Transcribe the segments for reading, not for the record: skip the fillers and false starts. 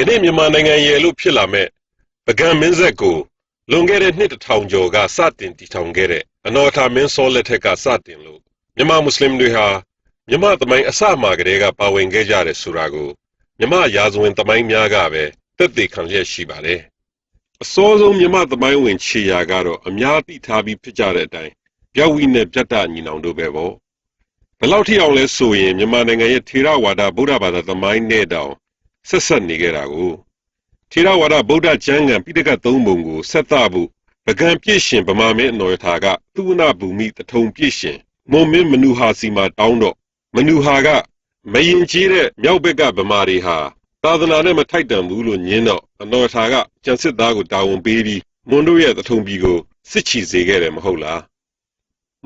နေ့မြန်မာနိုင်ငံရဲ့လို့ဖြစ်လာမဲ့ပကံမင်းဆက်ကိုလွန်ခဲ့တဲ့နှစ်တစ်ထောင်ကျော်ကစတင်တည်ထောင်ခဲ့တဲ့အနော်ထာမင်းစောလက်ထက်ကစတင်လို့မြန်မာမွတ်စလင်တွေဟာမြန်မာသမိုင်းအစမှကတည်းကပါဝင်ခဲ့ကြတယ်ဆိုတာကိုမြန်မာရာဇဝင်သမိုင်းများကပဲသက်သေခံလျက်ရှိပါတယ်။အစောဆုံးမြန်မာသမိုင်းဝင်ခြေရာကတော့အများသိထားပြီးဖြစ်ကြတဲ့အတိုင်းပြဝိနဲ့ပြတ်တညီနောင်တို့ပဲပေါ့။ဘယ်လောက်ထိအောင်လဲဆိုရင်မြန်မာနိုင်ငံရဲ့ထေရဝါဒဗုဒ္ဓဘာသာသမိုင်းနဲ့တောင်ဆက်နေခဲ့တာကိုထေရဝါဒဗုဒ္ဓကျမ်းဂန်ပိဋကတ်သုံးပုံကိုဆက်သဖို့ပကံပြည့်ရှင်ဗမာမင်းအနော်ရထာကသုဝနဘူမိတထုံပြည့်ရှင်မွန်မင်းမနူဟာစီမှာတောင်းတော့မနူဟာကမရင်ကြီးတဲ့မြောက်ဘက်ကဗမာတွေဟာသာသနာနဲ့မထိုက်တန်ဘူးလို့ညင်းတော့အနော်ရထာကကျန်စစ်သားကိုတာဝန်ပေးပြီးမွန်တို့ရဲ့တထုံပြည်ကိုစစ်ချီစေခဲ့တယ်မဟုတ်လား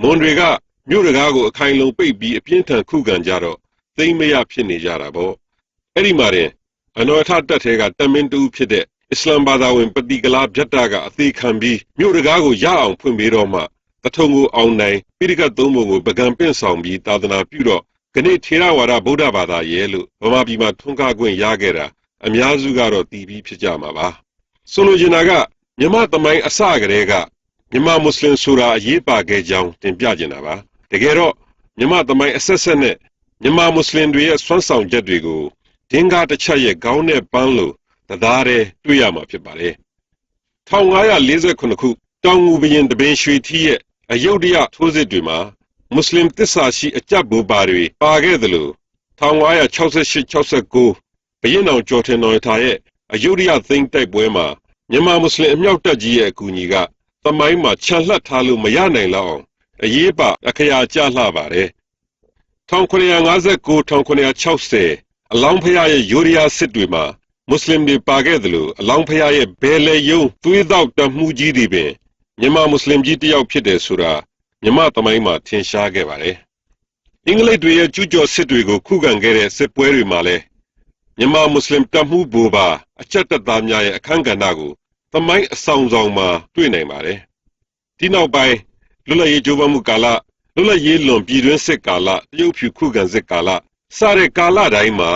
မွန်တွေကမြို့တကားကိုအခိုင်လုံပိတ်ပြီးအပြင်းထန်ခုခံကြတော့သိမ်းမရဖြစ်နေကြတာပေါ့အဲ့ဒီမှာအနော်ရထတပ်ထဲကတမင်တူဖြစ်တဲ့အစ္စလမ်ဘာသာဝင်ပတိကလာဗျတ္တကအသေးခံပြီးမြို့တကားကိုရအောင်ဖွင့်ပေးတော့မှတထုံကိုအောင်နိုင်ပိဋကတ်သုံးပုံကိုပကံပင့်ဆောင်ပြီးသာသနာပြုတော့ခဏထေရဝါဒဗုဒ္ဓဘာသာရဲ့လို့ဗမာပြည်မှာထွန်းကားခွင့်ရခဲ့တာအများစုကတော့တည်ပြီးဖြစ်ကြမှာပါဆိုလိုချင်တာကမြန်မာသမိုင်းအစကတည်းကမြန်မာမွတ်စလင်ဆိုတာအရေးပါခဲ့ကြောင်းတင်ပြချင်တာပါတကယ်တော့မြန်မာသမိုင်းအဆက်ဆက်နဲ့မြန်မာမွတ်စလင်တွေရဲ့စွမ်းဆောင်ချက်တွေကိုဒင်္ဂါတစ်ချက်ရဲ့ခေါင်းနဲ့ပန်းလို့သသားတဲ့တွေ့ရမှာဖြစ်ပါတယ်1548ခုတောင်ငူဘရင်တပင်ရွှေထီးရဲ့အယုဒ္ဓယထိုးစစ်တွေမှာမွတ်စလင်သစ္စာရှိအကြပ်ဘူပါတွေပါခဲ့သလို1568-69ဘရင်တော်ကျော်ထင်တော်ထားရဲ့အယုဒ္ဓယသိမ်းတိုက်ပွဲမှာမြန်မာမွတ်စလင်အမြောက်တပ်ကြီးရဲ့အကူအညီကသမိုင်းမှာခြံလှပ်ထားလို့မရနိုင်လောက်အောင်အရေးပါအခရာကျလှပါတယ်1959-1960အလောင်းဖျားရဲ့ယိုရီးယားစစ်တွေမှာမွတ်စလင်တွေပါခဲ့သလိုအလောင်းဖျားရဲ့ဘဲလေယုံသွေးတောက်တမှုကြီးတွေပင်မြန်မာမွတ်စလင်ကြီးတယောက်ဖြစ်တယ်ဆိုတာမြန်မာသမိုင်းမှာထင်ရှားခဲ့ပါတယ်။အင်္ဂလိပ်တွေရဲ့ကျူးကျော်စစ်တွေကိုခုခံခဲ့တဲ့စစ်ပွဲတွေမှာလည်းမြန်မာမွတ်စလင်တပ်မှုဘူပါအချက်တပ်သားများရဲ့အခမ်းကဏ္ဍကိုသမိုင်းအဆောင်မှာတွေ့နိုင်ပါတယ်။ဒီနောက်ပိုင်းလွတ်လပ်ရေးကြိုးပမ်းမှုကာလလွတ်လပ်ရေးလွန်ပြည်တွင်းစစ်ကာလတရုတ်ဖြူခုခံစစ်ကာလစတဲ့ကာလတိုင်းမှာ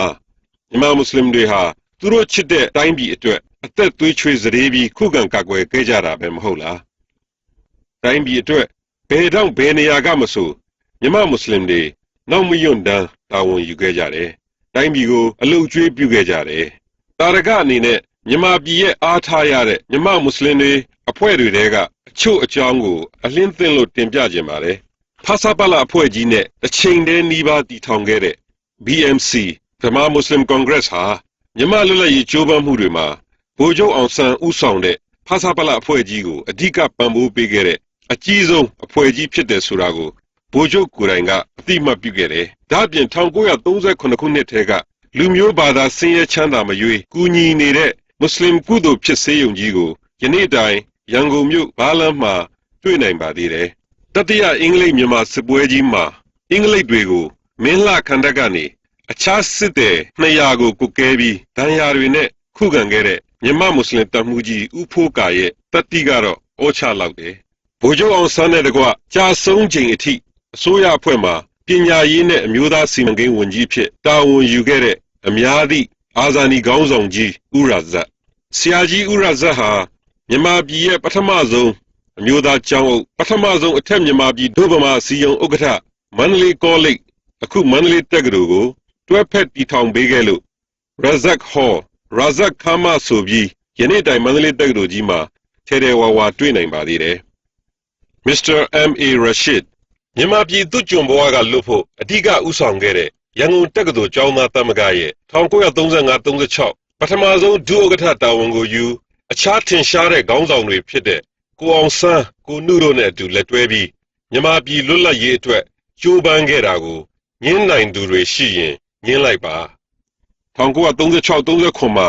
မြန်မာမွတ်စလင်တွေဟာသူတို့ချစ်တဲ့တိုင်းပြည်အတွက်အသက်သွေးချွေးစရေပြီးခုခံကာကွယ်ခဲ့ကြတာပဲမဟုတ်လားတိုင်းပြည်အတွက်ဘယ်တော့ဘယ်နေရာကမဆိုမြန်မာမွတ်စလင်တွေနောက်မယွန့်တန်းတာဝန်ယူခဲ့ကြတယ်တိုင်းပြည်ကိုအလုတ်ကျွေးပြုခဲ့ကြတယ်တာရကအနေနဲ့မြန်မာပြည်ရဲ့အားထားရတဲ့မြန်မာမွတ်စလင်တွေအဖွဲ့တွေတဲကအချို့အကြောင်းကိုအလင်းသင်လို့တင်ပြခြင်းပါတယ်ဖဆပလအဖွဲ့ကြီးနဲ့တစ်ချိန်တည်းနှီးပါးတည်ထောင်ခဲ့တဲ့ BMC ဗမာမွတ်စလင်ကွန်ဂရက်ဟာမြန်မာလွတ်လပ်ရေးကြိုးပမ်းမှုတွေမှာဗိုလ်ချုပ်အောင်ဆန်းဦးဆောင်တဲ့ဖဆပလအဖွဲ့ကြီးကိုအဓိကပံ့ပိုးပေးခဲ့တဲ့အကြီးဆုံးအဖွဲ့ကြီးဖြစ်တယ်ဆိုတာကိုဗိုလ်ချုပ်ကိုယ်တိုင်ကအသိမှတ်ပြုခဲ့တယ်။ဒါ့အပြင်1938ခုနှစ်ထဲကလူမျိုးဘာသာဆင်းရဲချမ်းသာမရွေးကူညီနေတဲ့မွတ်စလင်ကုသိုလ်ဖြစ်စေယုံကြီးကိုယနေ့တိုင်ရန်ကုန်မြို့ဘားလမ်းမှာတွေ့နိုင်ပါသေးတယ်။တတိယအင်္ဂလိပ်မြန်မာစစ်ပွဲကြီးမှာအင်္ဂလိပ်တွေကိုမင်းလှခန္ဓာကနေအခြားစစ်တဲ့200ကိုကုတ်ကဲပြီးဒဏ်ရာတွေနဲ့ခုခံခဲ့တဲ့မြန်မာမွတ်စလင်တပ်မှုကြီးဦးဖိုးကာရဲ့တတိကတော့အောချလောက်တယ်ဗိုလ်ချုပ်အောင်ဆန်းတဲ့တကွကြာဆုံးချိန်အထိအစိုးရအဖွဲ့မှာပညာရေးနဲ့အမျိုးသားစီမံကိန်းဝန်ကြီးဖြစ်တာဝန်ယူခဲ့တဲ့အများသည့်အာဇာနည်ခေါင်းဆောင်ကြီးဦးရာဇတ်ဆရာကြီးဦးရာဇတ်ဟာမြန်မာပြည်ရဲ့ပထမဆုံးအမျိုးသားကျောင်းအုပ်ပထမဆုံးအထက်မြန်မာပြည်ဒုဗမာစီယုံဥက္ကဋ္ဌမန္တလေးကောလိပ်အခုမန္တလေးတက္ကသိုလ်ကိုတွဲဖက်တည်ထောင်ပေးခဲ့လို့ရာဇတ်ဟော်ရာဇတ်ခမ်းမဆိုပြီးယနေ့တိုင်မန္တလေးတက္ကသိုလ်ကြီးမှာထဲထဲဝါဝါတွေ့နိုင်ပါသေးတယ်။ Mr. M.A. Rashid မြန်မာပြည်သူ့ကျွန်ဘဝကလွတ်ဖို့အဓိကဦးဆောင်ခဲ့တဲ့ရန်ကုန်တက္ကသိုလ်ကျောင်းသားသမဂ္ဂရဲ့1935-36ပထမဆုံးဒုဥက္ကဋ္ဌတာဝန်ကိုယူအခြားထင်ရှားတဲ့ခေါင်းဆောင်တွေဖြစ်တဲ့ကိုအောင်ဆန်းကိုနုတို့နဲ့အတူလက်တွဲပြီးမြန်မာပြည်လွတ်လပ်ရေးအတွက်ကြိုးပမ်းခဲ့တာကိုညှင်းနိုင်သူတွေရှိရင်ညှင်းလိုက်ပါ1936-39မှာ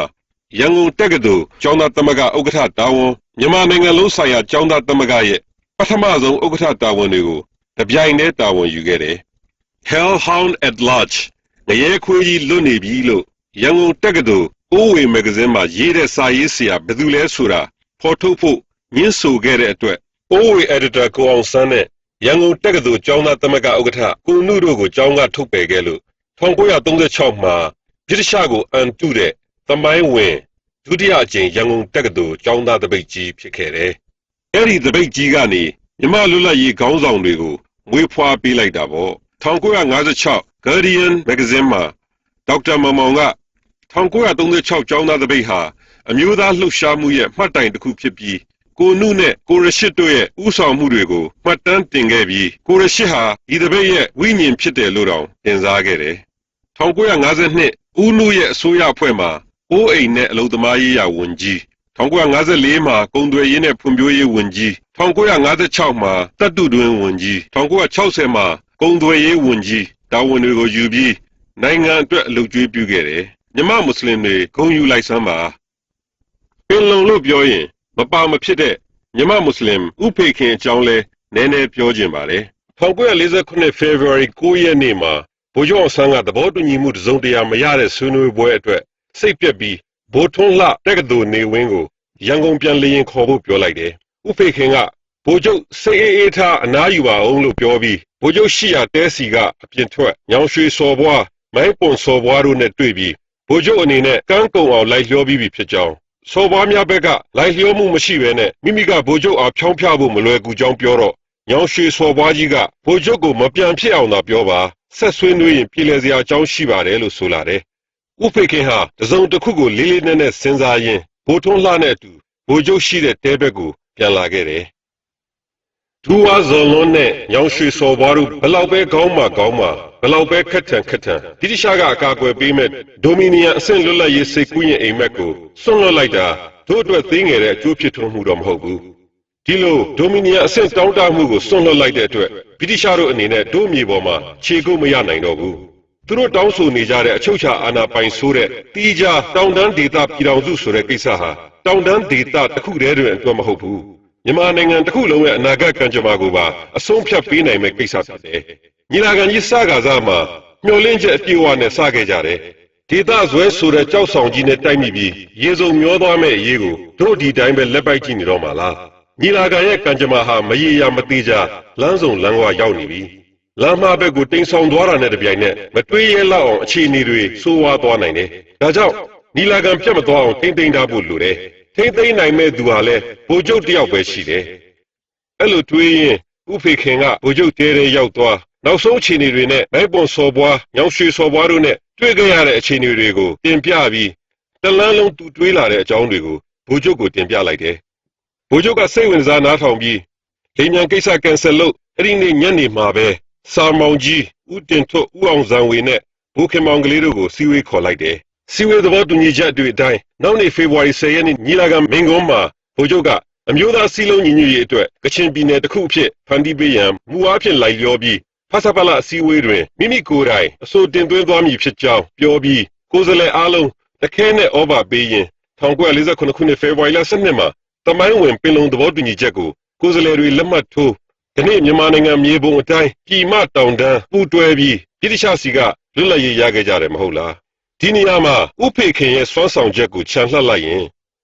ရန်ကုန်တက္ကသိုလ်ကျောင်းသားသမဂ္ဂဥက္ကဋ္ဌတာဝန်မြန်မာနိုင်ငံလုံးဆိုင်ရာကျောင်းသားသမဂ္ဂရဲ့ပထမဆုံးဥက္ကဋ္ဌတာဝန်တွေကိုတပြိုင်တည်းတာဝန်ယူခဲ့တယ် Hellhound at Large ငရဲခွေးကြီးလွတ်နေပြီလို့ရန်ကုန်တက္ကသိုလ်အိုးဝေမဂ္ဂဇင်းမှာရေးတဲ့စာရေးဆရာဘယ်သူလဲဆိုတာဖော်ထုတ်ဖို့ညှင်းဆိုခဲ့တဲ့အတွက်အိုးဝေ editor ကိုအောင်ဆန်းနဲ့ရန်ကုန်တက္ကသိုလ်ကျောင်းသားသမဂ္ဂဥက္ကဋ္ဌကိုနုတို့ကိုကျောင်းကထုတ်ပယ်ခဲ့လို့1936မှာဗြိတိရှကိုအန်တုတဲ့ သမိုင်းဝင်ဒုတိယအကြိမ်ရန်ကုန်တက္ကသိုလ်ကျောင်းသားတပိတ်ကြီးဖြစ်ခဲ့တယ်။အဲဒီတပိတ်ကြီးကနေမြန်မာလွတ်လပ်ရေးခေါင်းဆောင်တွေကိုမွေးဖွားပေးလိုက်တာပေါ့။1956 Guardian Magazine မှာဒေါက်တာမောင်မောင်က1936ကျောင်းသားတပိတ်ဟာအမျိုးသားလှုပ်ရှားမှုရဲ့မှတ်တိုင်တစ်ခုဖြစ်ပြီးကိုနုနဲ့ကိုရရှိတို့ရဲ့ဥဆောင်မှုတွေကိုမှတ်တမ်းတင်ခဲ့ပြီးကိုရရှိဟာဒီတပိတ်ရဲ့ဝိညာဉ်ဖြစ်တယ်လို့တောင်တင်စားခဲ့တယ်။1952ဦးနုရဲ့အစိုးရအဖွဲ့မှာအိုးအိမ်နဲ့အလုပ်သမားရေးရာဝန်ကြီး1954မှာကုန်သွယ်ရေးနဲ့ဖွံ့ဖြိုးရေးဝန်ကြီး1956မှာတပ်တုတွင်းဝန်ကြီး1960မှာကုန်သွယ်ရေးဝန်ကြီးတာဝန်တွေကိုယူပြီးနိုင်ငံအတွက်အလုပ်ကျွေးပြုခဲ့တယ်။မြန်မာမွတ်စလင်တွေဂုဏ်ယူလိုက်စမ်းပါပင်လုံလို့ပြောရင်မပါမဖြစ်တဲ့မြန်မာမွတ်စလင်ဥဖေခင်အကြောင်းလဲနည်းနည်းပြောခြင်းပါတယ်1949 February 9 ရက်နေ့မှာဗိုလ်ချုပ်အောင်ဆန်းကသဘောတူညီမှုတစုံတရာမရတဲ့ဆွေးနွေးပွဲအတွက်စိတ်ပြက်ပြီးဗိုလ်ထွန်းလှတက္ကသိုလ်နေဝင်းကိုရန်ကုန်ပြန်လေရင်ခေါ်ဖို့ပြောလိုက်တယ်။ဥဖေခင်ကဗိုလ်ချုပ်စိတ်အေးထားအနားယူပါအောင်လို့ပြောပြီးဗိုလ်ချုပ်ရှိရာတဲစီကအပြင်ထွက်ညောင်ရွှေစော်ဘွားမိုင်းပွန်စော်ဘွားတို့နဲ့တွေ့ပြီးဗိုလ်ချုပ်အနေနဲ့ကန်းကုံအောင်လိုက်လျောပြီးပြီဖြစ်ကြောင်းစော်ဘွားများဘက်ကလိုက်လျောမှုမရှိဘဲနဲ့မိမိကဗိုလ်ချုပ်အားဖြောင်းဖျဖို့မလွယ်ကူကြောင်းပြောတော့ညောင်ရွှေစော်ဘွားကြီးကဗိုလ်ချုပ်ကိုမပြန်ဖြစ်အောင်သာပြောပါဆက်ဆွေးနွေးရင်ပြည်လည်စရာအကြောင်းရှိပါတယ်လို့ဆိုလာတယ်။ဥဖေခင်ဟာတစုံတစ်ခုကိုလေးလေးနက်နက်စဉ်းစားရင်းဗိုလ်ထွန်းလှနဲ့အတူဗိုလ်ချုပ်ရှိတဲ့တဲဘက်ကိုပြန်လာခဲ့တယ်။ဒူဝါဇော်လွန်းနဲ့ညောင်ရွှေစော်ဘွားတို့ဘလောက်ပဲခေါင်းမှာဘလောက်ပဲခက်ထန်ဗြိတိရှကအကာအကွယ်ပေးမဲ့ဒိုမီနီယံအဆင့်လွတ်လပ်ရေးစိတ်ကူးရင်အိမ်မက်ကိုစွန့်လွတ်လိုက်တာတို့အတွက်သိငယ်တဲ့အကျိုးဖြစ်ထွန်းမှုတော့မဟုတ်ဘူး။ဒီလိုဒိုမီနီယံအဆင့်တောင်းတမှုကိုစွန့်လွတ်လိုက်တဲ့အတွက်ဗြိတိရှတို့အနေနဲ့ဒို့မြေပေါ်မှာခြေကုပ်မရနိုင်တော့ဘူး။သူတို့တောင်းဆိုနေကြတဲ့အချုပ်အခြာအာဏာပိုင်ဆိုတဲ့တီးခြားတောင်တန်းဒေသပြည်ထောင်စုဆိုတဲ့ကိစ္စဟာတောင်တန်းဒေသတစ်ခုတည်းတွင်အတွက်မဟုတ်ဘူး။မြန်မာနိုင်ငံတစ်ခုလုံးရဲ့အနာဂတ်ကံကြမ္မာကိုပါအဆုံးဖြတ်ပေးနိုင်မဲ့ကိစ္စဖြစ်တယ်။ညီလာခံကြီးစကားစားမှာမျှော်လင့်ချက်အပြည့်အဝနဲ့စခဲ့ကြတယ်။ဒေသဇွဲဆိုတဲ့ကြောက်ဆောင်ကြီးနဲ့တိုက်မိပြီးရေစုံမျောသွားမဲ့အရေးကိုတို့ဒီတိုင်းပဲလက်ပိုက်ကြည့်နေတော့မှာလား။ညီလာခံရဲ့ကံကြမ္မာဟာမရေရာမသေးကြလမ်းစုံလမ်းဝရောက်နေပြီ။လမ်းမဘက်ကိုတိမ်ဆောင်သွားတာနဲ့တပြိုင်နက်မတွေးရဲလောက်အောင်အခြေအနေတွေဆိုးဝါးသွားနိုင်တယ်။ဒါကြောင့်ညီလာခံပြတ်မသွားအောင်ထိမ့်သိမ်းထားဖို့လိုတယ်။ထိမ့်သိမ်းနိုင်မဲ့သူဟာလည်းဗိုလ်ချုပ်တယောက်ပဲရှိတယ်။အဲ့လိုတွေးရင်ဥဖေခင်ကဗိုလ်ချုပ်တဲတဲ့ရောက်သွားနောက်ဆုံးအခြေအနေတွေနဲ့မိုက်ပွန်စော်ဘွားညောင်ရွှေစော်ဘွားတို့နဲ့တွေ့ကြရတဲ့အခြေအနေတွေကိုတင်ပြပြီးတလန်းလုံးသူတွေးလာတဲ့အကြောင်းတွေကိုဗိုလ်ချုပ်ကိုတင်ပြလိုက်တယ်။ဗိုလ်ချုပ်ကစိတ်ဝင်စားနားထောင်ပြီးလိမ်မြန်ကိစ္စကန်ဆယ်လုပ်အဲ့ဒီနေ့ညနေမှာပဲစာမောင်ကြီးဦးတင်ထွတ်ဦးအောင်ဇံဝေနဲ့ဘိုးခင်မောင်ကလေးတို့ကိုစီဝေးခေါ်လိုက်တယ်။စီဝေးသဘောတူညီချက်တွေအတိုင်းနောက်နေ့ဖေဖော်ဝါရီ10ရက်နေ့ညီလာခံမင်းကုန်းမှာဗိုလ်ချုပ်ကအမျိုးသားစည်းလုံးညီညွတ်ရေးအတွက်ကချင်ပြည်နယ်တစ်ခုအဖြစ်ဖန်တီးပေးရန်မူအားဖြင့်လိုက်လျောပြီးဖဆပလအစည်းအဝေးတွင်မိမိကိုယ်တိုင်အဆိုတင်သွင်းသွားမည်ဖြစ်ကြောင်းပြောပြီးကိုယ်စားလှယ်အားလုံးတခဲနဲ့ဩဘာပေးရင်1948ခုနှစ်ဖေဖော်ဝါရီလ12မှာတမိုင်းဝင်ပင်လုံသဘောတူညီချက်ကိုကိုယ်စားလှယ်တွေလက်မှတ်ထိုးဒီနေ့မြန်မာနိုင်ငံမြေပုံအတိုင်းပြည်မတောင်တန်းပူတွဲပြီးပြည်တိရှစီကလွတ်လပ်ရေးရခဲ့ကြတယ်မဟုတ်လားဒီနေရာမှာဥဖေခင်ရဲ့စွမ်းဆောင်ချက်ကိုခြံလှပ်လိုက်ရင်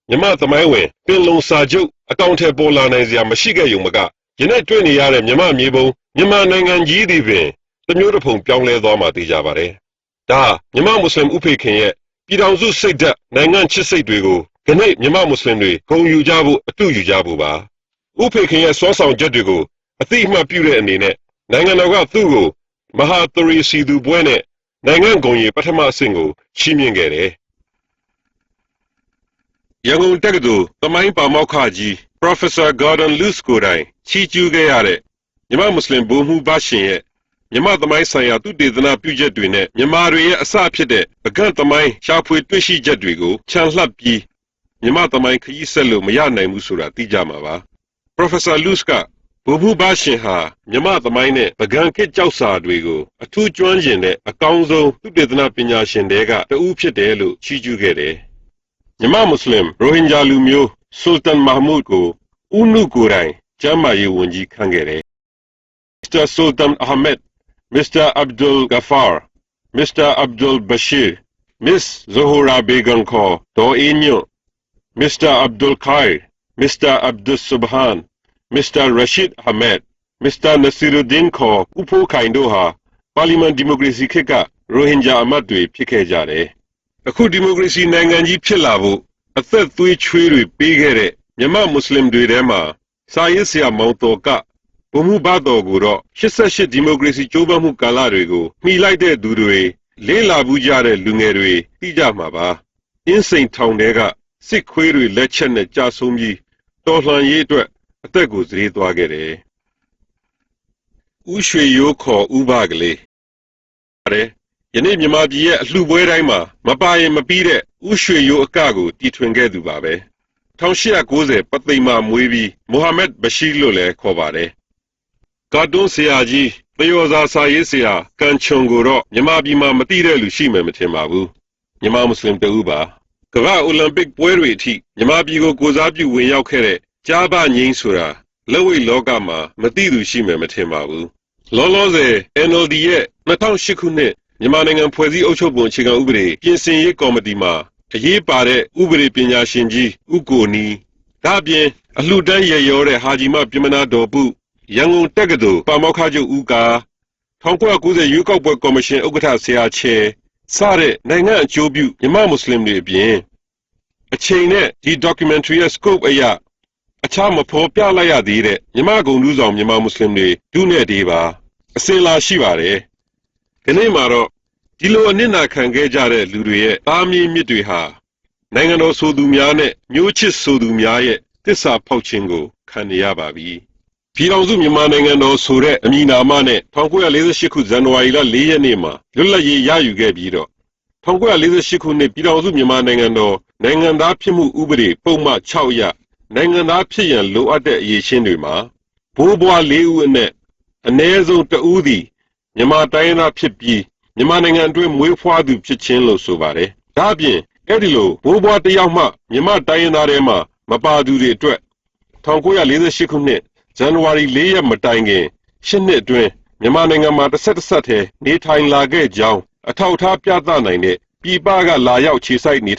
မြန်မာသမိုင်းဝင်ပင်လုံစာချုပ်အကောင့်ထဲပေါ်လာနိုင်စရာမရှိခဲ့ုံမကယနေ့တွေ့နေရတဲ့မြန်မာမြေပုံမြန်မာနိုင်ငံကြီးသည်ပင်တမျိုးတစ်ဖုံပြောင်းလဲသွားမှသိကြပါတယ်။ဒါမြန်မာမွတ်စလင်ဥဖေခင်ရဲ့ပြည်ထောင်စုစိတ်ဓာတ်နိုင်ငံချစ်စိတ်တွေကိုခဏမြန်မာမွတ်စလင်တွေဂုဏ်ယူကြဖို့အတူယူကြဖို့ပါ။ဥဖေခင်ရဲ့စွမ်းဆောင်ချက်တွေကိုအသိအမှတ်ပြုတဲ့အနေနဲ့နိုင်ငံတော်ကသူ့ကိုမဟာသရီစီသူပွဲနဲ့နိုင်ငံဂုဏ်ရည်ပထမအဆင့်ကိုချီးမြှင့်ခဲ့တယ်။ရန်ကုန်တက္ကသိုလ်သမိုင်းပါမောက္ခကြီး Professor Gordon Luce ကိုယ်တိုင်ချီးကျူးခဲ့ရတဲ့မြန်မာမွတ်စလင်ဗိုလ်မှူးဘရှင်ရဲ့မြန်မာသမိုင်းဆိုင်ရာသုတေသနပြုချက်တွေနဲ့မြန်မာတွေရဲ့အစဖြစ်တဲ့ပကန့်သမိုင်းရှာဖွေတွေ့ရှိချက်တွေကိုခြံလှပ်ပြီးမြန်မာသမိုင်းခရီးဆက်လို့မရနိုင်ဘူးဆိုတာသိကြမှာပါ Professor Luce ကဗိုလ်မှူးဘရှင်ဟာမြန်မာသမိုင်းနဲ့ပကန့်ခေတ်ကြောက်စာတွေကိုအထူးကျွမ်းကျင်တဲ့အကောင်းဆုံးသုတေသနပညာရှင်တွေကတဦးဖြစ်တယ်လို့ချီးကျူးခဲ့တယ်မြန်မာမွတ်စလင်ရိုဟင်ဂျာလူမျိုးဆူလ်တန်မာမုဒ်ကိုဦးနုကိုယ်တိုင်ကျမ်းမာရေးဝန်ကြီးခန့်ခဲ့တယ်Mr. Sultan Ahmed, Mr. Abdul Ghaffar, Mr. Abdul Bashir, Miss Zohra Begum Kho, Do Inyo, Mr. Abdul Khair, Mr. Abdul Subhan, Mr. Rashid Ahmed, Mr. Nasiruddin Kho, Upo Kaindo ha, Parliament Democracy Khit ka Rohingya Amat တွေဖြစ်ခဲ့ကြတယ် အခုဒီမိုကရေစီနိုင်ငံကြီးဖြစ်လာဖို့အသက်သွေးချွေးတွေပေးခဲ့တဲ့မြန်မာမွတ်စလင်တွေထဲမှာစာရေးဆရာမောင်တော်ကဘုံမှုဘတော်ကိုတော့88ဒီမိုကရေစီကြိုးပမ်းမှုကာလတွေကိုမှီလိုက်တဲ့သူတွေလေးလာဘူးကြတဲ့လူငယ်တွေသိကြမှာပါအင်းစိန်ထောင်တွေကစစ်ခွေးတွေလက်ချက်နဲ့ကြာဆုံးပြီးတော်လှန်ရေးအတွက်အသက်ကိုစရေးသွားခဲ့တယ်ဦးရွှေရိုးခေါ်ဦးဘကလေးပါတယ်ယနေ့မြန်မာပြည်ရဲ့အလှပွဲတိုင်းမှာမပါရင်မပြီးတဲ့ဦးရွှေရိုးအကကိုတီထွင်ခဲ့သူပါပဲ1890ပသိမ်မှာမွေးပြီးမိုဟာမက်ဘရှိလို့လည်းခေါ်ပါတယ်ကာတွန်းဆရာကြီးသရော်စာစာရေးဆရာကန်ချွန်ကိုတော့မြန်မာပြည်မှာမသိတဲ့လူရှိမယ်မထင်ပါဘူးမြန်မာမွတ်စလင်တဦးပါကမ္ဘာအိုလံပစ်ပွဲတွေအထိမြန်မာပြည်ကိုကိုစားပြုဝင်ရောက်ခဲ့တဲ့ကြားပငိမ့်ဆိုတာလက်ဝိတ်လောကမှာမသိသူရှိမယ်မထင်ပါဘူးလောလောဆယ် NLD ရဲ့2008ခုနှစ်မြန်မာနိုင်ငံဖွဲ့စည်းအုပ်ချုပ်ပုံအခြေခံဥပဒေပြင်ဆင်ရေးကော်မတီမှာအရေးပါတဲ့ဥပဒေပညာရှင်ကြီးဦးကိုနီဒါအပြင်အလှတန်းရရောတဲ့ဟာဂျီမပြမနာတော်ပုရန်ကုန်တက္ကသိုလ်ပါမောက္ခချုပ်ဦးကာ1990ရွေးကောက်ပွဲကော်မရှင်ဥက္ကဋ္ဌဆရာချေစတဲ့နိုင်ငံအကျိုးပြုမြန်မာမွတ်စလင်တွေအပြင်အချိန်နဲ့ဒီ documentary ရဲ့ scope အရာအခြားမဖော်ပြလိုက်ရသေးတဲ့မြန်မာဂုဏ်ထူးဆောင်မြန်မာမွတ်စလင်တွေဒုနဲ့ဒီပါအစင်လာရှိပါတယ်ဒီနေ့မှာတော့ဒီလိုအနစ်နာခံခဲ့ကြတဲ့လူတွေရဲ့သားမြေမြစ်တွေဟာနိုင်ငံတော်ဆိုသူများနဲ့မျိုးချစ်ဆိုသူများရဲ့တစ္ဆာဖောက်ခြင်းကိုခံနေရပါပြီပြည်ထောင်စုမြန်မာနိုင်ငံတော်ဆိုတဲ့အမည်နာမနဲ့1948ခုဇန်နဝါရီလ4ရက်နေ့မှာလွတ်လပ်ရေးရယူခဲ့ပြီးတော့1948ခုနှစ်ပြည်ထောင်စုမြန်မာနိုင်ငံတော်နိုင်ငံသားဖြစ်မှုဥပဒေပုံမှန်6အရနိုင်ငံသားဖြစ်ရန်လိုအပ်တဲ့အရေးချင်းတွေမှာဘိုးဘွား၄ဦးအနက်အ ਨੇ ဆုံးတဦးသည်မြန်မာတိုင်းရင်းသားဖြစ်ပြီးမြန်မာနိုင်ငံအတွင်းမွေးဖွားသူဖြစ်ခြင်းလို့ဆိုပါတယ်။ဒါ့အပြင်အဲ့ဒီလိုဘိုးဘွားတစ်ယောက်မှမြန်မာတိုင်းရင်းသားတွေမှာမပါသူတွေအတွက်1948ခုနှစ်ဇန်နဝါရီ4ရက်မတိုင်ခင်8နှစ်အတွင်းမြန်မာနိုင်ငံမှာတစ်ဆက်တည်းနေထိုင်လာခဲ့ကြောင်းအထောက်အထားပြသနိုင်တဲ့ပြည်ပကလာရောက်ခြေစိုက်နေ